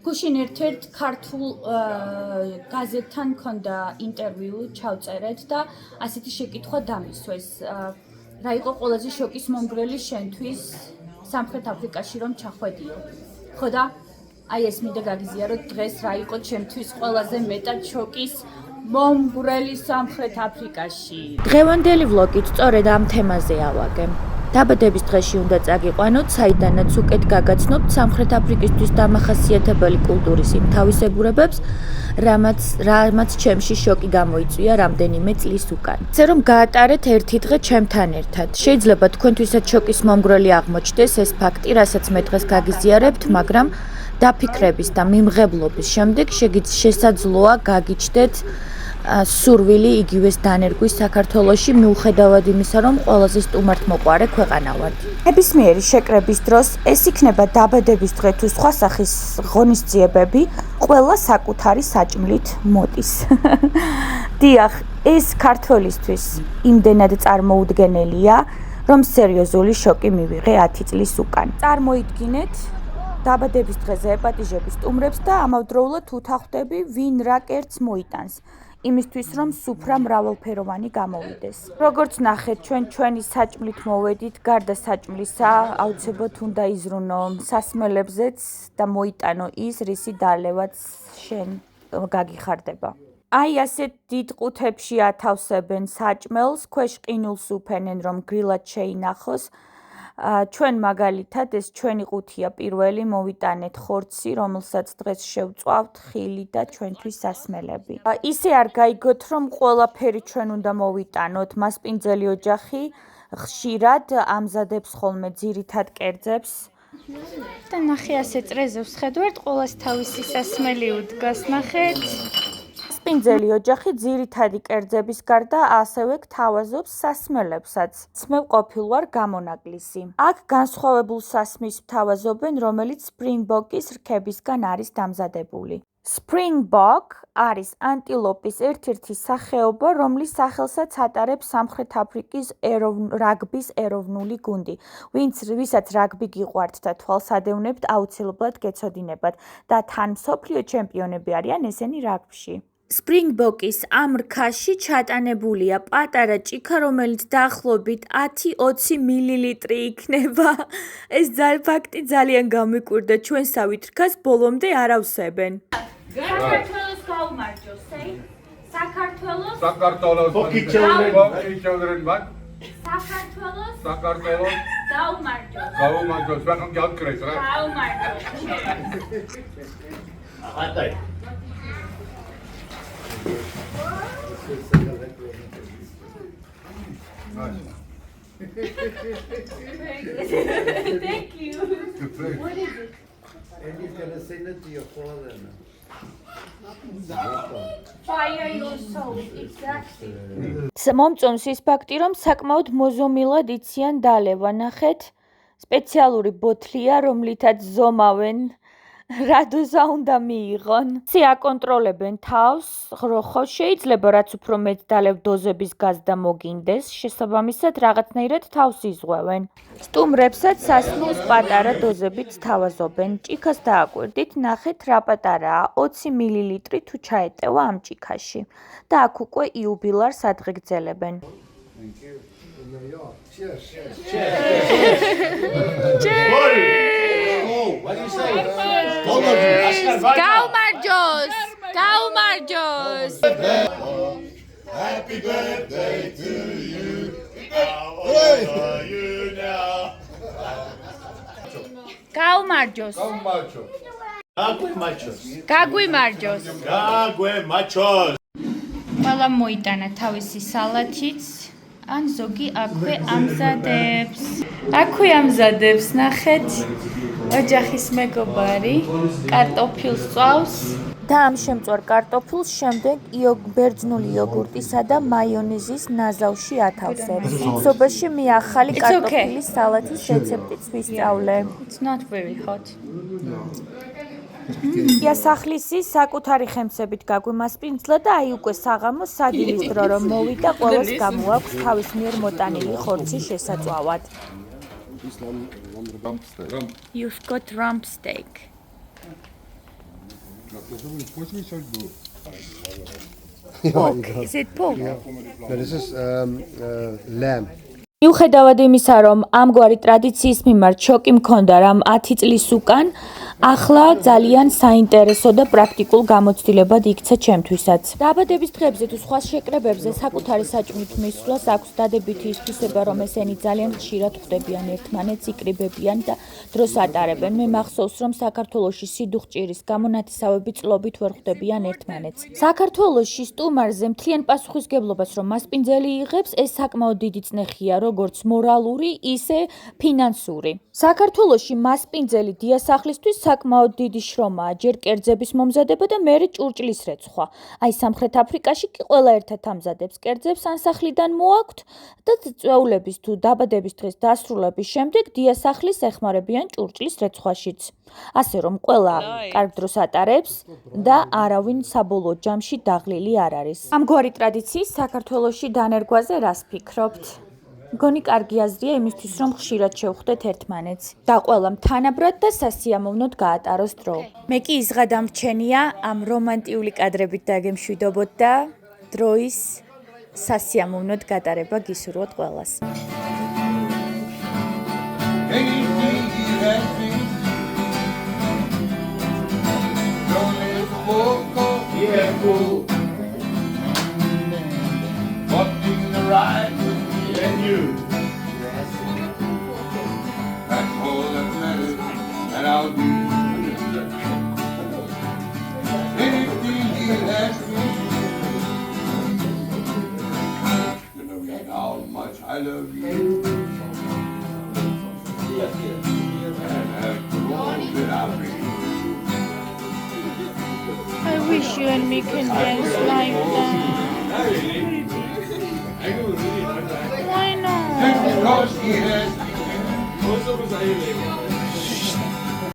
გუშინ ერთ-ერთ ქართულ გაზეთთან მქონდა ინტერვიუ ჩავწერეთ და ასეთი შეკითხვა დამისვეს. რა იყო ყველაზე შოკის მომგვრელი შენთვის სამხრეთ აფრიკაში რომ ჩახვედიო? ხო და აი ეს მინდა გაგიზიაროთ დღეს რა იყო ჩემთვის ყველაზე მეტად შოკის მომგვრელი სამხრეთ აფრიკაში. დღევანდელი ვლოგით სწორედ ამ თემაზე ავაგე. დაბადების დღეში უნდა წაგიყვანოთ, საიდანაც უკეთ გაგაცნობთ სამხრეთ აფრიკისთვის დამახასიათებელი კულტურის იმ თავისებურებებს, რამაც ჩემში შოკი გამოიწვია რამდენიმე წლის უკან. ისე რომ გაატარეთ ერთი დღე ჩემთან ერთად. შეიძლება თქვენთვისაც შოკის მომგვრელი აღმოჩნდეს ეს ფაქტი, რასაც მე დღეს გაგიზიარებთ, მაგრამ დაფიქრების და მიმღებლობის შემდეგ შესაძლოა გაგიჩნდეთ სურვილი იგივეს დანერგვის საქართველოში, მიუხედავად იმისა, რომ ყველაზე სტუმართმოყვარე ქვეყანა ვართ. ნებისმიერი შეკრების დროს ეს იქნება დაბადების დღე თუ სხვა სახის ღონისძიებები, ყველა საკუთარი საჭმლით მოდის. დიახ, ეს ქართველისთვის იმდენად წარმოუდგენელია, რომ სერიოზული შოკი მივიღე 10 წლის უკან. წარმოიდგინეთ დაბადების დღეზე ეპატიჟების სტუმრებს და ამავდროულად უთანხმდები, ვინ რა კერძს მოიტანს. იმისთვის რომ სუფრა მრავალფეროვანი გამოვიდეს. როგორც ნახეთ, ჩვენი საჭმლით მოვედით, გარდა საჭმლისა, აუცილებლად უნდა იზრუნო სასმელებზეც და მოიტანო ის, რისი დალევაც შენ გაგიხარდება. აი ასეთ დიდ ყუთებში ათავსებენ საჭმელს, ქვეშ ყინულს უფენენ, რომ გრილად შეინახოს. ჩვენ მაგალითად ეს ჩვენი ყუთია პირველი, მოვიტანეთ ხორცი, რომელსაც დღეს შევწვავთ, ხილი და ჩვენთვის სასმელები. ისე არ გაიგოთ, რომ ყველაფერი ჩვენ უნდა მოვიტანოთ, მასპინძელი ოჯახი ხშირად ამზადებს ხოლმე ძირითად კერძებს. და ნახე ასე წრეზე ვსხედავთ, ყოველს თავისი სასმელი უდგას, ნახეთ. მასპინძელი ოჯახი ძირითადი კერძების გარდა ასევე გთავაზობს სასმელებსაც. მე ყოფილ ვარ გამონაკლისი. აქ განსხვავებულ სასმის ვთავაზობენ, რომელიც სპრინგბოკის რქებისგან არის დამზადებული. სპრინგბოკ არის ანტილოპის ერთ-ერთი სახეობა, რომლის სახელსაც ატარებს სამხრეთ აფრიკის რაგბის ეროვნული გუნდი. ვისაც რაგბი გიყვართ და თვალს ადევნებთ, აუცილებლად გეცოდინებათ და თან მსოფლიო ჩემპიონები არიან ესენი რაგბში. სპრინგბოკის ამ რქაში ჩატანებულია პატარა ჭიქა, რომელიც დაახლოებით 10-20 მილილიტრი იქნება. ეს ფაქტი ძალიან გამიკვირდა, ჩვენსავით რქას ბოლომდე არ ავსებენ. საქართველოს გაუმარჯოს, საქართველოს საქართველოს გაუმარჯოს, ვახან გავკრეს რა. გაუმარჯოს. აтай. Thank you. What is it? And he's gonna send it to your father now. Fire your soul, exactly. მომწონს ის ფაქტი, რომ საკმაოდ მოზომილად იციან დალევა. ნახეთ, სპეციალური ბოთლია, რომლითაც ზომავენ. რა დოზა უნდა მიიღონ? ისე აკონტროლებენ თავს, ხო შეიძლება რაც უფრო მეტ დალევ დოზების გაზდა მოგინდეს, შესაბამისად რაღაცნაირად თავს იზღვევენ. სტუმრებსაც სასმელს პატარა დოზებით სთავაზობენ. ჭიქას დააკვირდით, ნახეთ რა პატარაა, 20 მილილიტრი თუ ჩაეტევა ამ ჭიქაში. და აქ უკვე იუბილარს ადღეგრძელებენ. გაუმარჯოს! გაუმარჯოს! Happy birthday to you. How old are you now? გაუმარჯოს! გაგვიმარჯოს! გაგვემაჩოს. ყველა მოიტანა თავისი სალათიც, ან ზოგი აქვე ამზადებს. აქვე ამზადებს, ნახეთ. ოჯახის მეგობარი კარტოფილს წვავს. და ამ შემწვარ კარტოფილს შემდეგ ბერძნული იოგურტისა და მაიონეზის ნაზავში ათავსებს. სოფაში მე ახალი კარტოფილის სალათის რეცეპტიც ვისწავლე. It's not very hot. იასახლისი საკუთარი ხემსებით გაგვიმასპინძლა და აი უკვე საღამოს სადილის დრო რომ მოვიდა, ყველას გამოაქვს თავის მიერ მოტანილი ხორცი შესაწვავად. You've got rump steak. Is it pork? No, this is lamb. მიუხედავად იმისა, რომ ამგვარი ტრადიციის მიმართ შოკი მქონდა რამ 10 წლის უკან, ახლა ძალიან საინტერესო და პრაქტიკულ გამოცდილებად იქცა ჩემთვისაც. დაბადების დღებზე თუ სხვა შეკრებებზე საკუთარი საჭმლით მისვლას აქვს დადებითი ისთვის, რომ ესენი ძალიან ხშირად ხვდებიან ერთმანეთს, იკრიბებიან და დროს ატარებენ. მე მახსოვს, რომ საქართველოში სიდუხჭირის გამო ნათესავები წლობით ვერ ხვდებიან ერთმანეთს. საქართველოში სტუმარზე მთლიან პასუხისგებლობას რომ მასპინძელი იღებს, ეს საკმაოდ დიდი წნეხია, როგორც მორალური, ისე ფინანსური. საქართველოში მასპინძელი დიასახლისთვის საკმაოდ დიდი შრომაა, ჯერ კერძების მომზადება და მერე ჭურჭლის რეცხვა. აი სამხრეთ აფრიკაში კი ყველა ერთად ამზადებს კერძებს ანსახლიდან მოაქვთ და წვეულების თუ დაბადების დღის დასრულების შემდეგ დიასახლის ეხმარებიან ჭურჭლის რეცხვაშიც. ასე რომ ყველა კარგ დროს ატარებს და არავინ საბოლოო ჯამში დაღლილი არ არის. ამგვარი ტრადიციის საქართველოში დანერგვაზე რას ფიქრობთ? მგონი კარგი აზრია იმისთვის, რომ ხშირად შევხვდეთ ერთმანეთს და ყველამ თანაბრად და სასიამოვნოდ გაატაროს დრო. მე კი იზღადამრჩენია ამ რომანტიული კადრებით დაგემშვიდობოთ და დროის სასიამოვნოდ გატარება გისურვოთ ყველას. And you. That's all that matters, and I'll do anything you ask me. You know how much I love you. And after all that I've been. I wish you and me can dance like that. Why not? Because he has